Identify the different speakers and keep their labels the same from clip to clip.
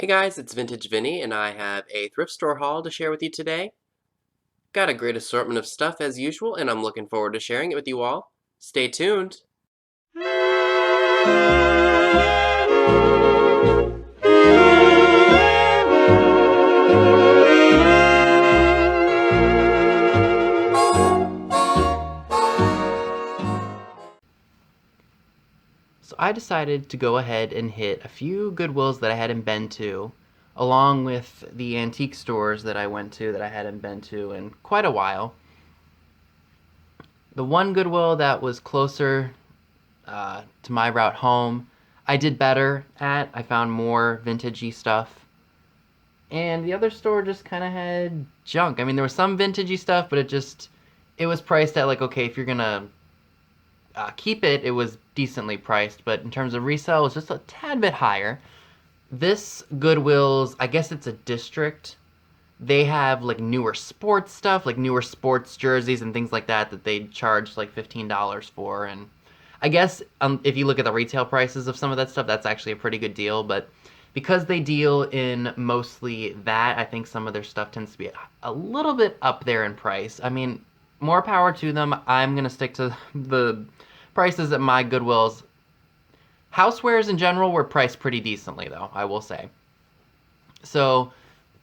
Speaker 1: Hey guys, it's Vintage Vinny, and I have a thrift store haul to share with you today. Got a great assortment of stuff as usual, and I'm looking forward to sharing it with you all. Stay tuned! So I decided to go ahead and hit a few Goodwills that I hadn't been to, along with the antique stores that I went to that I hadn't been to in quite a while. The one Goodwill that was closer to my route home, I did better at. I found more vintagey stuff. And the other store just kind of had junk. I mean, there was some vintagey stuff, but it was priced at like, okay, if you're gonna keep it, it was decently priced. But in terms of resale, it was just a tad bit higher. This Goodwill's, I guess it's a district. They have like newer sports stuff, like newer sports jerseys and things like that they charge like $15 for. And I guess if you look at the retail prices of some of that stuff, that's actually a pretty good deal. But because they deal in mostly that, I think some of their stuff tends to be a little bit up there in price. I mean, more power to them. I'm going to stick to the prices at my Goodwills. Housewares in general were priced pretty decently, though, I will say. So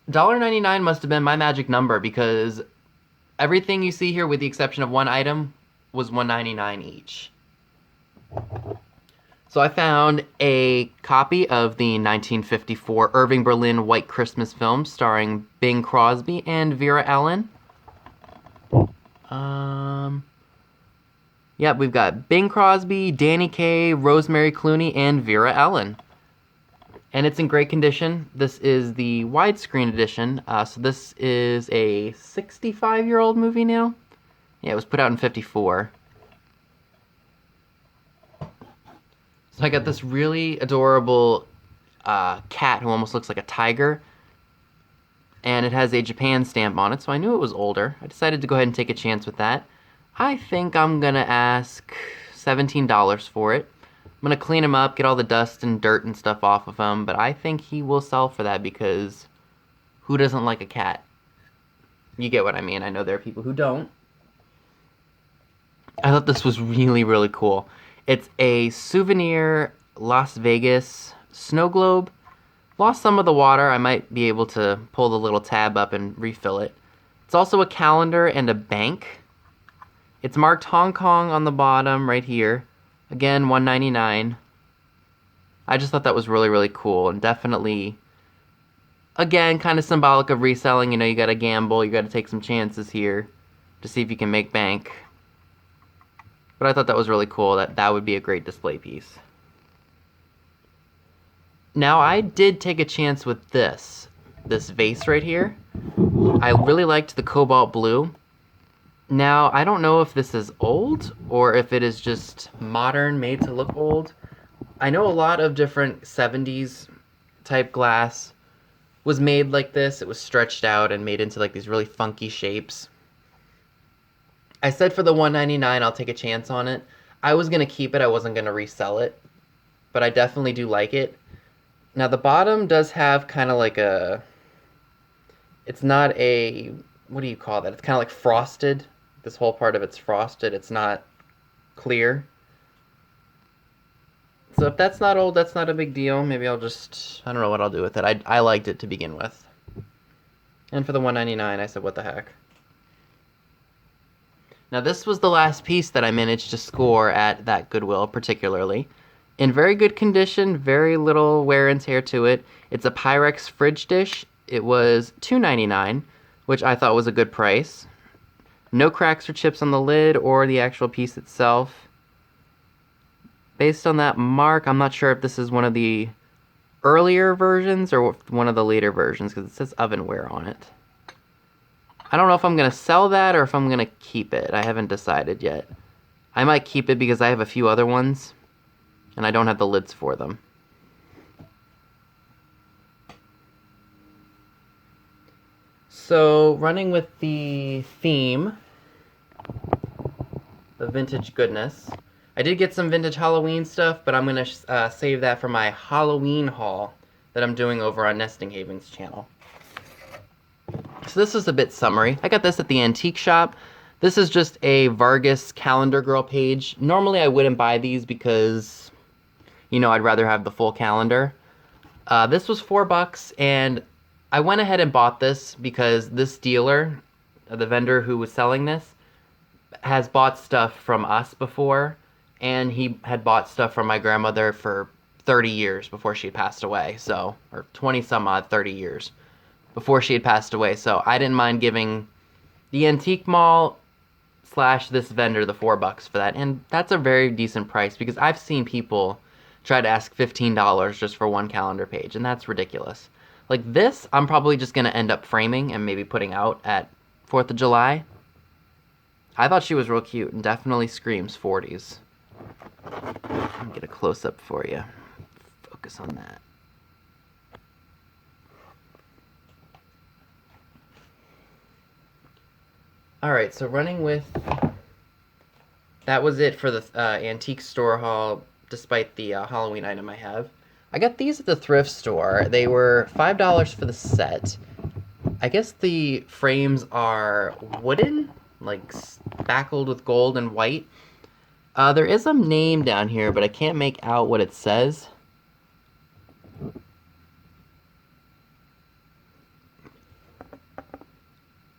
Speaker 1: $1.99 must have been my magic number because everything you see here, with the exception of one item, was $1.99 each. So I found a copy of the 1954 Irving Berlin White Christmas film starring Bing Crosby and Vera Ellen. Yep, we've got Bing Crosby, Danny Kaye, Rosemary Clooney, and Vera Ellen. And it's in great condition. This is the widescreen edition. So this is a 65-year-old movie now. Yeah, it was put out in 54. So I got this really adorable cat who almost looks like a tiger. And it has a Japan stamp on it, so I knew it was older. I decided to go ahead and take a chance with that. I think I'm going to ask $17 for it. I'm going to clean him up, get all the dust and dirt and stuff off of him, but I think he will sell for that because who doesn't like a cat? You get what I mean. I know there are people who don't. I thought this was really, really cool. It's a souvenir Las Vegas snow globe. Lost some of the water. I might be able to pull the little tab up and refill it. It's also a calendar and a bank. It's marked Hong Kong on the bottom right here. Again, $1.99. I just thought that was really, really cool, and definitely, again, kind of symbolic of reselling. You know, you gotta gamble, you gotta take some chances here to see if you can make bank. But I thought that was really cool. That would be a great display piece. Now, I did take a chance with this vase right here. I really liked the cobalt blue. Now, I don't know if this is old or if it is just modern, made to look old. I know a lot of different 70s type glass was made like this. It was stretched out and made into like these really funky shapes. I said for the $1.99, I'll take a chance on it. I was going to keep it. I wasn't going to resell it. But I definitely do like it. Now, the bottom does have kind of like a... It's not a... What do you call that? It's kind of like frosted. This whole part of it's frosted. It's not clear. So if that's not old, that's not a big deal. Maybe I'll just... I don't know what I'll do with it. I liked it to begin with. And for the $1.99, I said, what the heck. Now, this was the last piece that I managed to score at that Goodwill, particularly. In very good condition, very little wear and tear to it. It's a Pyrex fridge dish. It was $2.99, which I thought was a good price. No cracks or chips on the lid or the actual piece itself. Based on that mark, I'm not sure if this is one of the earlier versions or one of the later versions because it says ovenware on it. I don't know if I'm going to sell that or if I'm going to keep it. I haven't decided yet. I might keep it because I have a few other ones and I don't have the lids for them. So, running with the theme, the vintage goodness, I did get some vintage Halloween stuff, but I'm going to save that for my Halloween haul that I'm doing over on Nesting Haven's channel. So this is a bit summary. I got this at the antique shop. This is just a Vargas Calendar Girl page. Normally I wouldn't buy these because, you know, I'd rather have the full calendar. This was $4, and I went ahead and bought this because this dealer, the vendor who was selling this, has bought stuff from us before, and he had bought stuff from my grandmother for 30 years before she had passed away, so, or 20 some odd 30 years before she had passed away, so I didn't mind giving the antique mall / this vendor the $4 for that, and that's a very decent price because I've seen people try to ask $15 just for one calendar page, and that's ridiculous. Like this, I'm probably just going to end up framing and maybe putting out at 4th of July. I thought she was real cute and definitely screams 40s. Let me get a close-up for you. Focus on that. Alright, so running with... That was it for the antique store haul, despite the Halloween item I have. I got these at the thrift store. They were $5 for the set. I guess the frames are wooden, like spackled with gold and white. There is a name down here, but I can't make out what it says.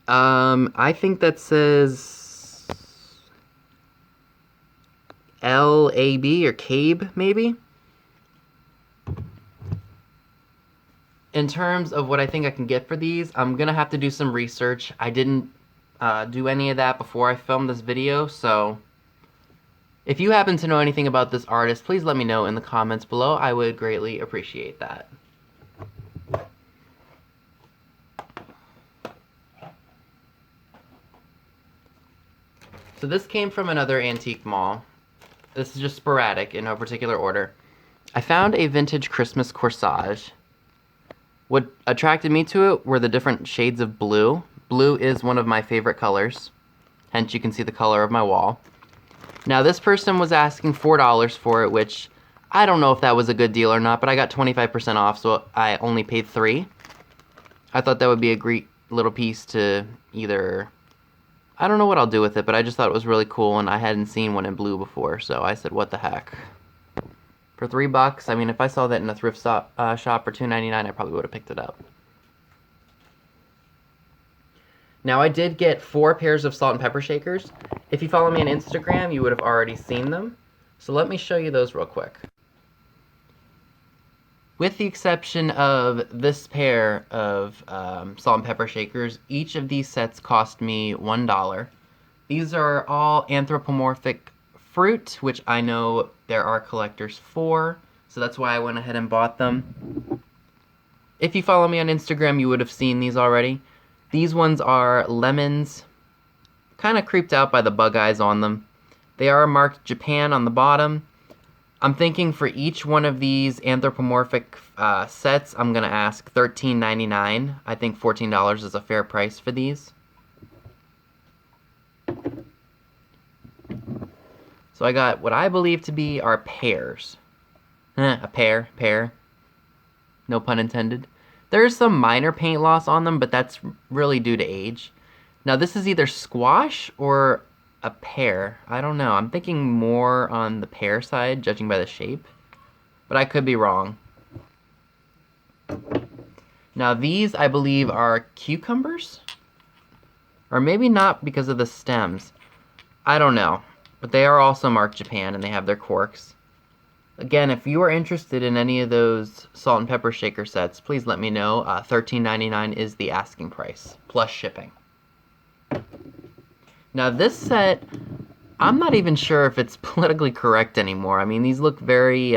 Speaker 1: I think that says L-A-B or Cabe, maybe? In terms of what I think I can get for these, I'm gonna have to do some research. I didn't do any of that before I filmed this video, so if you happen to know anything about this artist, please let me know in the comments below. I would greatly appreciate that. So this came from another antique mall. This is just sporadic in no particular order. I found a vintage Christmas corsage. What attracted me to it were the different shades of blue. Blue is one of my favorite colors. Hence you can see the color of my wall. Now this person was asking $4 for it, which I don't know if that was a good deal or not, but I got 25% off, so I only paid $3. I thought that would be a great little piece to either... I don't know what I'll do with it, but I just thought it was really cool, and I hadn't seen one in blue before, so I said, what the heck. For $3, I mean, if I saw that in a thrift shop for $2.99, I probably would have picked it up. Now, I did get 4 pairs of salt and pepper shakers. If you follow me on Instagram, you would have already seen them. So let me show you those real quick. With the exception of this pair of salt and pepper shakers, each of these sets cost me $1. These are all anthropomorphic fruit, which I know there are collectors for, so that's why I went ahead and bought them. If you follow me on Instagram, you would have seen these already. These ones are lemons, kind of creeped out by the bug eyes on them. They are marked Japan on the bottom. I'm thinking for each one of these anthropomorphic sets, I'm going to ask $13.99. I think $14 is a fair price for these. So I got what I believe to be our pears. A pear. No pun intended. There is some minor paint loss on them, but that's really due to age. Now this is either squash or a pear. I don't know. I'm thinking more on the pear side, judging by the shape. But I could be wrong. Now these, I believe, are cucumbers? Or maybe not because of the stems. I don't know. But they are also marked Japan, and they have their corks. Again, if you are interested in any of those salt and pepper shaker sets, please let me know. $13.99 is the asking price, plus shipping. Now this set, I'm not even sure if it's politically correct anymore. I mean, these look very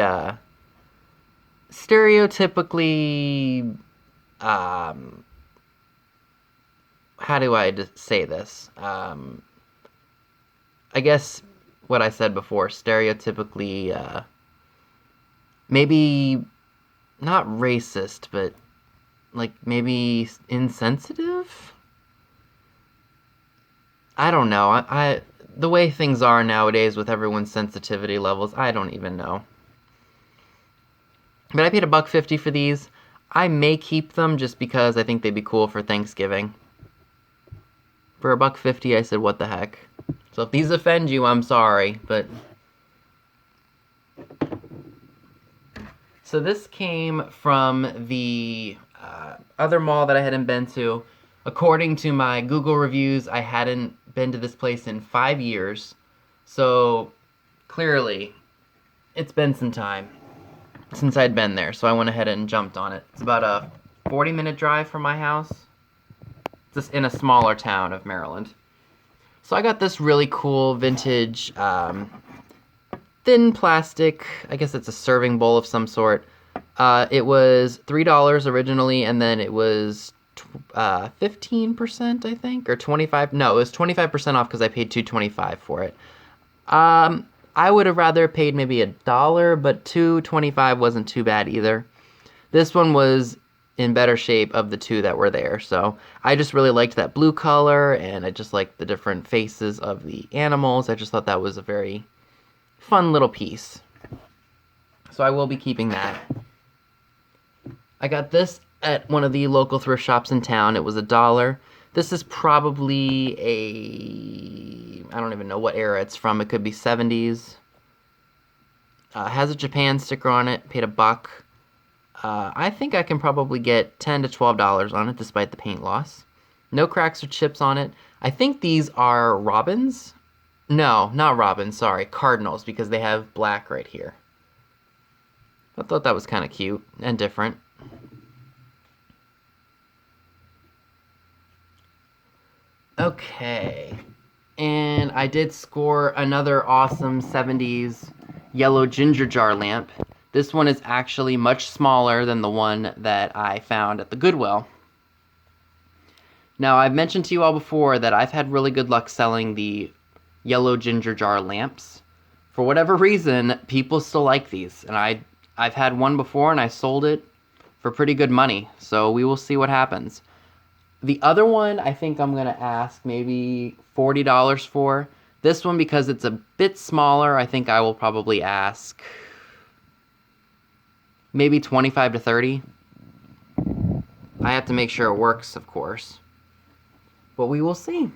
Speaker 1: stereotypically, how do I say this? I guess what I said before, stereotypically, maybe not racist, but like maybe insensitive? I don't know. The way things are nowadays with everyone's sensitivity levels, I don't even know. But I paid $1.50 for these. I may keep them just because I think they'd be cool for Thanksgiving. For $1.50, I said, what the heck. So if these offend you, I'm sorry, but... So this came from the other mall that I hadn't been to. According to my Google reviews, I hadn't been to this place in 5 years. So clearly, it's been some time since I'd been there. So I went ahead and jumped on it. It's about a 40-minute drive from my house. Just in a smaller town of Maryland. So I got this really cool vintage thin plastic, I guess it's a serving bowl of some sort. It was $3 originally, and then it was 15%, I think, or 25. No, it was 25% off because I paid $2.25 for it. I would have rather paid maybe $1, but $2.25 wasn't too bad either. This one was in better shape of the two that were there, so I just really liked that blue color, and I just liked the different faces of the animals. I just thought that was a very fun little piece. So I will be keeping that. I got this at one of the local thrift shops in town. It was $1. This is probably I don't even know what era it's from. It could be 70s. Has a Japan sticker on it. Paid $1. I think I can probably get $10 to $12 on it despite the paint loss. No cracks or chips on it. I think these are robins. No, not robins, sorry, cardinals, because they have black right here. I thought that was kind of cute and different. Okay, and I did score another awesome 70s yellow ginger jar lamp. This one is actually much smaller than the one that I found at the Goodwill. Now, I've mentioned to you all before that I've had really good luck selling the yellow ginger jar lamps. For whatever reason, people still like these, and I've had one before and I sold it for pretty good money, so we will see what happens. The other one, I think I'm going to ask maybe $40 for. This one, because it's a bit smaller, I think I will probably ask maybe 25 to 30. I have to make sure it works, of course. But we will see.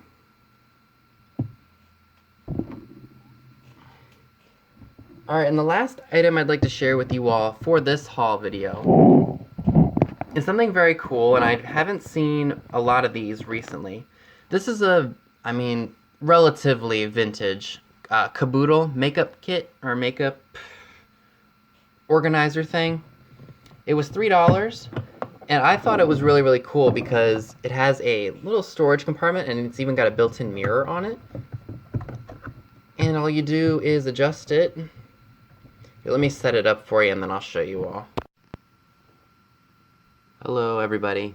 Speaker 1: Alright, and the last item I'd like to share with you all for this haul video is something very cool, and I haven't seen a lot of these recently. This is relatively vintage Caboodle makeup kit, or makeup organizer thing. It was $3, and I thought it was really, really cool because it has a little storage compartment, and it's even got a built-in mirror on it. And all you do is adjust it. Here, let me set it up for you, and then I'll show you all. Hello, everybody.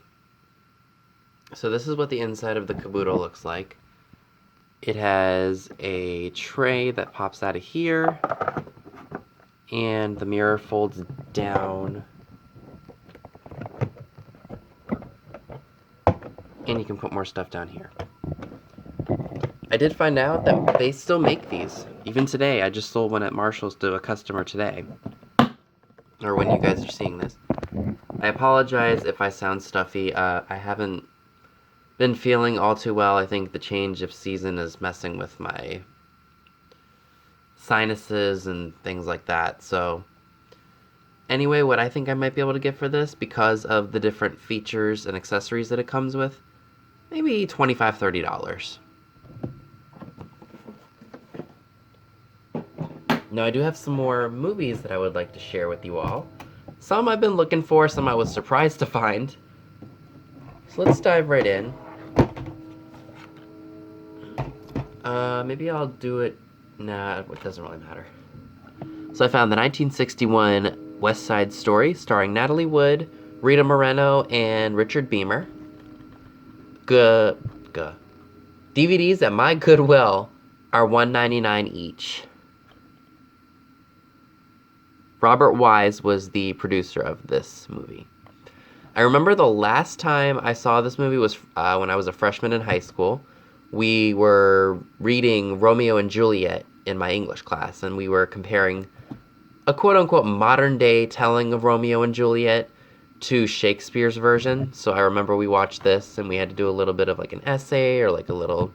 Speaker 1: So this is what the inside of the Caboodle looks like. It has a tray that pops out of here, and the mirror folds down, and you can put more stuff down here. I did find out that they still make these. Even today, I just sold one at Marshall's to a customer today. Or when you guys are seeing this. I apologize if I sound stuffy. I haven't been feeling all too well. I think the change of season is messing with my sinuses and things like that. So anyway, what I think I might be able to get for this, because of the different features and accessories that it comes with, maybe $25, $30. Now, I do have some more movies that I would like to share with you all. Some I've been looking for, some I was surprised to find. So let's dive right in. Maybe I'll do it... Nah, it doesn't really matter. So I found the 1961 West Side Story, starring Natalie Wood, Rita Moreno, and Richard Beamer. DVDs at my Goodwill are $1.99 each. Robert Wise was the producer of this movie. I remember the last time I saw this movie was when I was a freshman in high school. We were reading Romeo and Juliet in my English class, and we were comparing a quote-unquote modern-day telling of Romeo and Juliet
Speaker 2: to Shakespeare's version. So I remember we watched this and we had to do a little bit of like an essay or like a little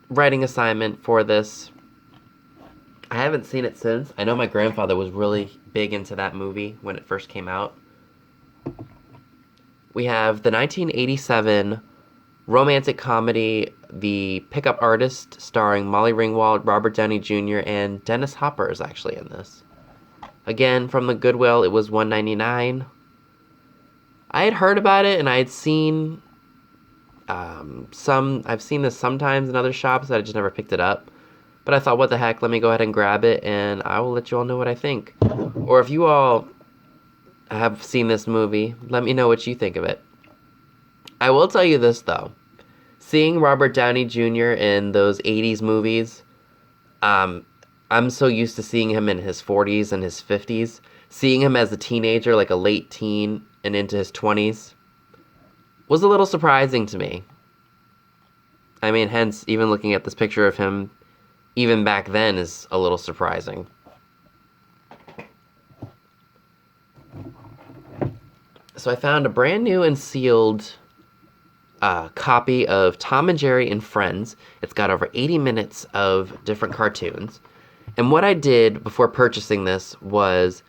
Speaker 2: writing assignment for this. I haven't seen it since. I know my grandfather was really big into that movie when it first came out. We have the 1987 romantic comedy The Pickup Artist, starring Molly Ringwald, Robert Downey Jr., and Dennis Hopper is actually in this. Again, from the Goodwill, it was $1.99. I had heard about it, and I had seen I've seen this sometimes in other shops, but I just never picked it up. But I thought, what the heck, let me go ahead and grab it, and I will let you all know what I think. Or if you all have seen this movie, let me know what you think of it. I will tell you this, though. Seeing Robert Downey Jr. in those 80s movies, I'm so used to seeing him in his 40s and his 50s. Seeing him as a teenager, like a late teen and into his 20s, was a little surprising to me. I mean, hence, even looking at this picture of him, even back then, is a little surprising. So I found a brand new and sealed copy of Tom and Jerry and Friends. It's got over 80 minutes of different cartoons. And what I did before purchasing this was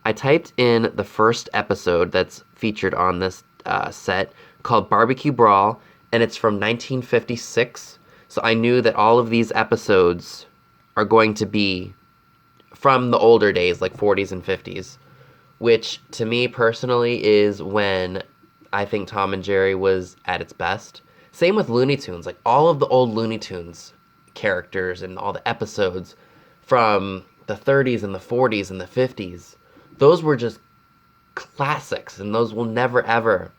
Speaker 2: I typed in the first episode that's featured on this set, called Barbecue Brawl, and it's from 1956. So I knew that all of these episodes are going to be from the older days, like 40s and 50s, which to me personally is when I think Tom and Jerry was at its best. Same with Looney Tunes, like all of the old Looney Tunes characters and all the episodes from the 30s and the 40s and the 50s, those were just classics, and those will never ever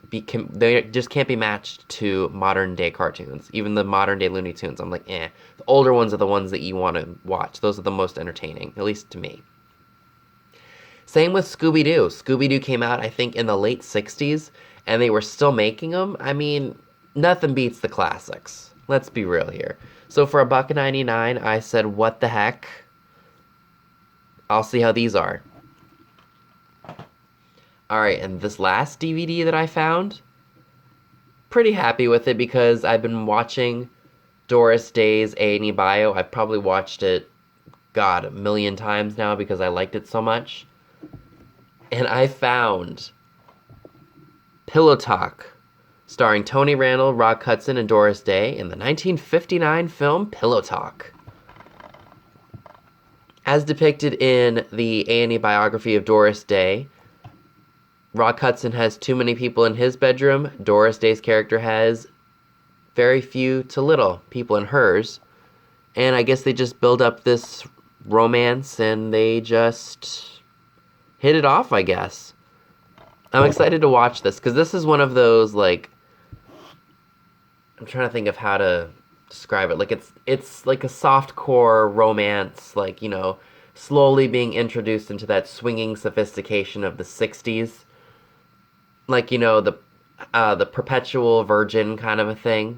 Speaker 2: they just can't be matched to modern day cartoons. Even the modern day Looney Tunes, I'm like, eh. The older ones are the ones that you want to watch. Those are the most entertaining, at least to me. Same with Scooby-Doo. Scooby-Doo came out, I think, in the late 60s, and they were still making them. I mean, nothing beats the classics. Let's be real here. So for $1.99, I said, what the heck? I'll see how these are. Alright, and this last DVD that I found, pretty happy with it because I've been watching Doris Day's A&E Bio. I've probably watched it, God, a million times now because I liked it so much. And I found Pillow Talk, starring Tony Randall, Rock Hudson, and Doris Day in the 1959 film Pillow Talk. As depicted in the A&E biography of Doris Day, Rock Hudson has too many people in his bedroom. Doris Day's character has very few to little people in hers. And I guess they just build up this romance and they just hit it off, I guess. I'm excited to watch this because this is one of those, like, I'm trying to think of how to describe it. Like, it's like a softcore romance, like, you know, slowly being introduced into that swinging sophistication of the 60s. Like, you know, the perpetual virgin kind of a thing.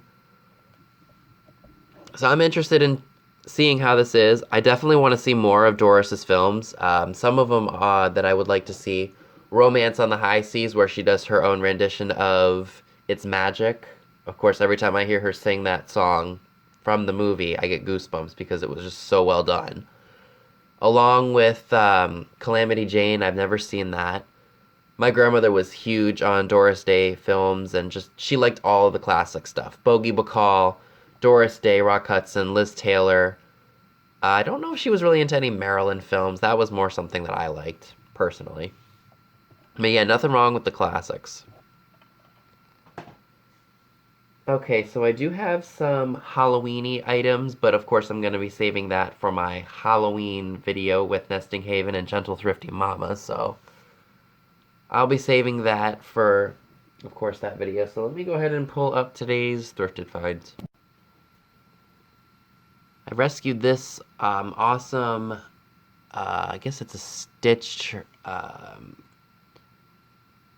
Speaker 2: So I'm interested in seeing how this is. I definitely want to see more of Doris's films. Some of them that I would like to see. Romance on the High Seas, where she does her own rendition of It's Magic. Of course, every time I hear her sing that song from the movie, I get goosebumps because it was just so well done. Along with Calamity Jane, I've never seen that. My grandmother was huge on Doris Day films, and just she liked all of the classic stuff. Bogey Bacall, Doris Day, Rock Hudson, Liz Taylor. I don't know if she was really into any Marilyn films. That was more something that I liked, personally. But yeah, nothing wrong with the classics. Okay, so I do have some Halloween-y items, but of course I'm going to be saving that for my Halloween video with Nesting Haven and Gentle Thrifty Mama, so I'll be saving that for, of course, that video. So let me go ahead and pull up today's thrifted finds. I rescued this awesome, I guess it's a stitched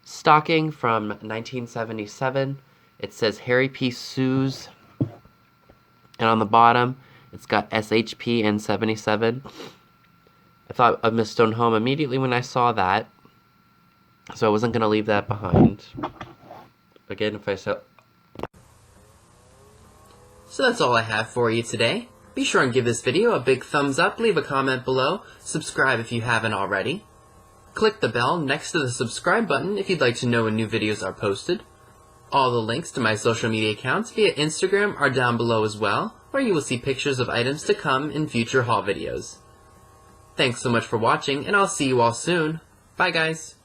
Speaker 2: stocking from 1977. It says Harry P. Sue's, and on the bottom, it's got SHP and 77. I thought of Miss Stone Home immediately when I saw that, so I wasn't going to leave that behind. Again, if I sell...
Speaker 1: So that's all I have for you today. Be sure and give this video a big thumbs up, leave a comment below, subscribe if you haven't already. Click the bell next to the subscribe button if you'd like to know when new videos are posted. All the links to my social media accounts via Instagram are down below as well, where you will see pictures of items to come in future haul videos. Thanks so much for watching, and I'll see you all soon. Bye guys!